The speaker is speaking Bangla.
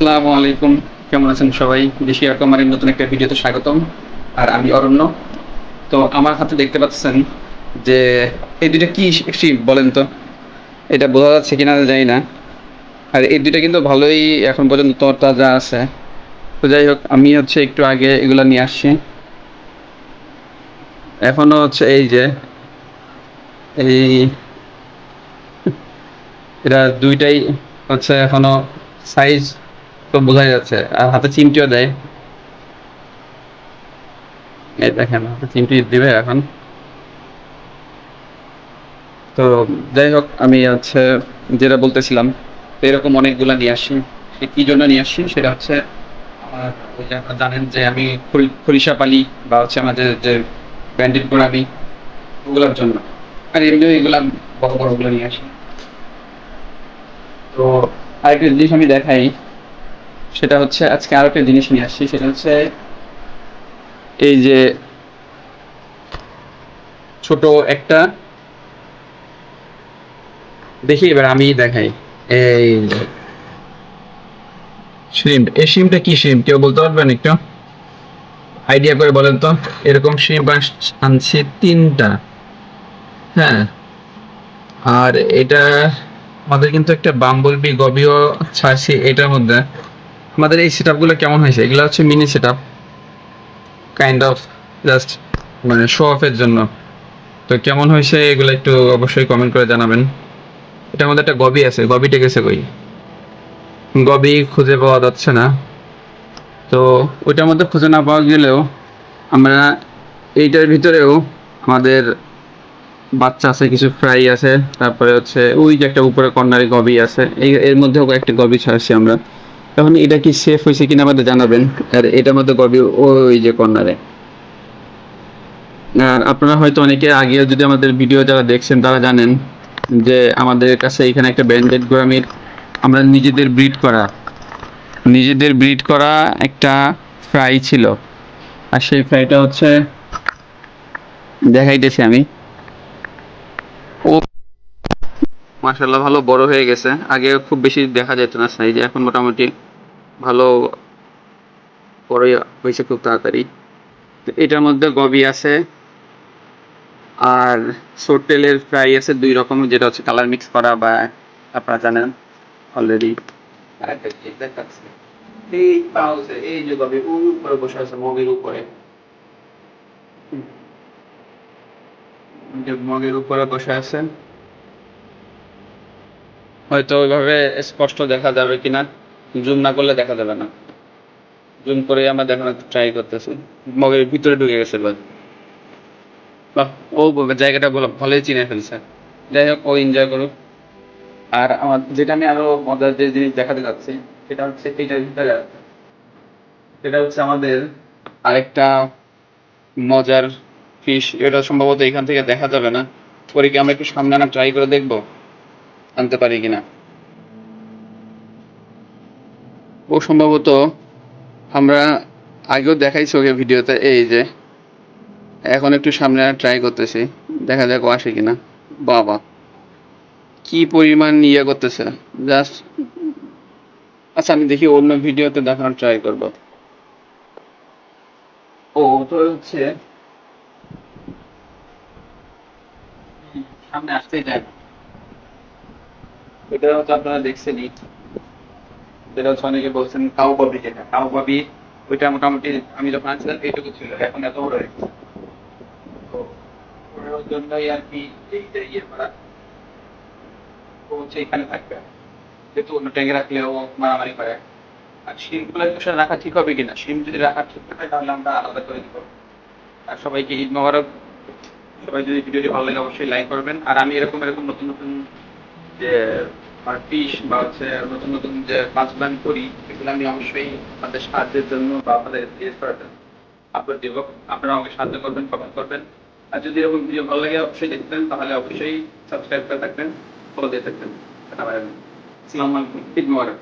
আসসালামু আলাইকুম। কেমন আছেন সবাই? দেশি রকমারির নতুন একটা ভিডিওতে স্বাগতম। আর আমি অরণ্য। তো আমার হাতে দেখতে পাচ্ছেন যে এই ২ টা কি শিপ বলেন তো? এটা বোঝা যাচ্ছে কিনা জানি না। আর এই ২ টা কিন্তু ভালোই এখন পর্যন্ত তরতাজা আছে। তো যাই হোক আমি একটু আগে এগুলা নিয়ে আসছি। এখনো এই যে এই এরা ২ টাই এখনো সাইজ তো বোঝাই যাচ্ছে। আর হাতে চিমটিও দেয়। এই দেখেন হাতে চিমটি দিবে এখন। তো যাই হোক আমি যেটা বলতেছিলাম, তো এরকম অনেকগুলা নিয়ে আসি। সে কি জন্য নিয়ে আসি সেটা আমার ওই যে আপনারা জানেন যে আমি সরিষা পালি বা আমাদের যে ব্যান্ডেড গোড়ামি ওগুলোর জন্য। আর এমনিও এগুলা বড় বড় গুলো নিয়ে আসি। তো আরেকটা জিনিস আমি দেখাই, সেটা আজকে আরো একটা জিনিস নিয়ে আসছি, সেটা এই যে ছোট একটা, দেখি এবার আমি দেখাই। এই শ্রিম্প, এই শ্রিম্পটা কি শ্রিম্প কেউ বলতে পারবেন একটু আইডিয়া করে বলেন তো? এরকম শ্রিম্প আনছি ৩টা। হ্যাঁ, আর এটা আমাদের কিন্তু একটা বাম্বলবি গবিও ছাড়ছি এটার মধ্যে। আমাদের এই সেটআপ গুলো কেমন হয়েছে? এগুলো mini setup, kind of just মানে শো অফের জন্য। তো কেমন হয়েছে এগুলো একটু অবশ্যই কমেন্ট করে জানাবেন। এটার মধ্যে একটা গবি আছে, গবিটা গেছে কই? গবি খুঁজে পাওয়া যাচ্ছে না। তো ওইটার মধ্যে খুঁজে না পাওয়া গেলেও আমরা এইটার ভিতরেও আমাদের বাচ্চা আছে, কিছু ফ্রাই আছে, তারপরে ওই যে একটা উপরে কর্নারে গবি আছে, এর মধ্যেও একটা গবি ছাড়ছি আমরা। এখন এটা কি সেফ হয়েছে কিনা আমাদের জানাবেন। আর এটার মধ্যে গবি ওই যে কর্নারে। আর আপনারা হয়তো অনেকে আগে যদি আমাদের ভিডিও যারা দেখছেন তারা জানেন যে আমাদের কাছে এখানে একটা ব্যান্ডেড গোরামির আমরা নিজেদের ব্রিড করা একটা ফ্রাই ছিল। আর সেই ফ্রাইটা দেখাইতেছি আমি। ও মাশাআল্লাহ ভালো বড় হয়ে গেছে। আগে খুব বেশি দেখা যেত না সাইজ, এখন মোটামুটি ভালো বড়ই হয়েছে খুব তাড়াতাড়ি। তো এটার মধ্যে গবি আছে আর সোরটেলের ফ্রাই আছে ২ রকমের, যেটা কালার মিক্স করা বা আপনারা জানেন অলরেডি। আরেকটা কি দেখাচ্ছি, এই পাউসে এই যে গবি ওর উপরে বসে আছে, মগের উপরে। যে মগের উপরে বসে আছে, হয়তো ওইভাবে স্পষ্ট দেখা যাবে কিনা, জুম না করলে দেখা যাবে না। জুম করে আমরা দেখানোর ট্রাই করতেছি। মগের ভিতরে ঢুকে গেছে এবার। বাহ, ও জায়গাটা ভালোই চিনে ফেলছে। যাই হোক ও এনজয় করুক। আর আমার যেটা আমি আরো মজার যে জিনিস দেখাতে যাচ্ছি সেটা এইটার ভিতরে আছে। সেটা আমাদের আরেকটা মজার ফিশ। এটা সম্ভবত এখান থেকে দেখা যাবে না। পরে কি আমরা একটু সামনে আনা ট্রাই করে দেখবো আনতে পারি কিনা। ও সম্ভবত আমরা আগেও দেখাইছি ওকে ভিডিওতে। এই যে এখন একটু সামনে আনা ট্রাই করতেছি, দেখা যাক ও আসে কিনা। বাবা, কি পরিমাণ ইয়ে করতেছে জাস্ট। আচ্ছা আমি দেখি অন্য ভিডিওতে দেখানোর ট্রাই করব। ও তো সামনে আসতেই চায় না। এটা আপনারা দেখছেনই, যেটা অনেকে বলছেন কাউ পাবি, যেটা কাউ পাবি ওইটা মোটামুটি আমি যখন আনছিলাম এইটুকু ছিল, এখন এত বড় হয়ে গেছে। তো ওর জন্যই আর কি এইটা ইয়ে করা। ও এখানে থাকবে, যেহেতু অন্য ট্যাঙ্কে রাখলেও মারামারি করে। আর শিম গুলো রাখা ঠিক হবে কিনা, শিম যদি রাখা ঠিক থাকে তাহলে আমরা আলাদা করে দিব। আর সবাইকে ঈদ মোবারক। সবাই যদি ভিডিওটি ভালো লাগে অবশ্যই লাইক করবেন। আর আমি এরকম এরকম নতুন নতুন যে ফিশ বা নতুন নতুন যে কাজগুলো আমি করি, এগুলো আমি অবশ্যই আপনাদের সাহায্যের জন্য বা আপনাদের ইয়ে করার জন্য আপলোড দিব। আপনারা আমাকে সাহায্য করবেন, কমেন্ট করবেন। আর যদি এরকম ভিডিও ভালো লাগে অবশ্যই দেখবেন, তাহলে অবশ্যই সাবস্ক্রাইব করে থাকবেন, ফলো দিয়ে থাকবেন। আসসালামু আলাইকুম, ঈদ মোবারক।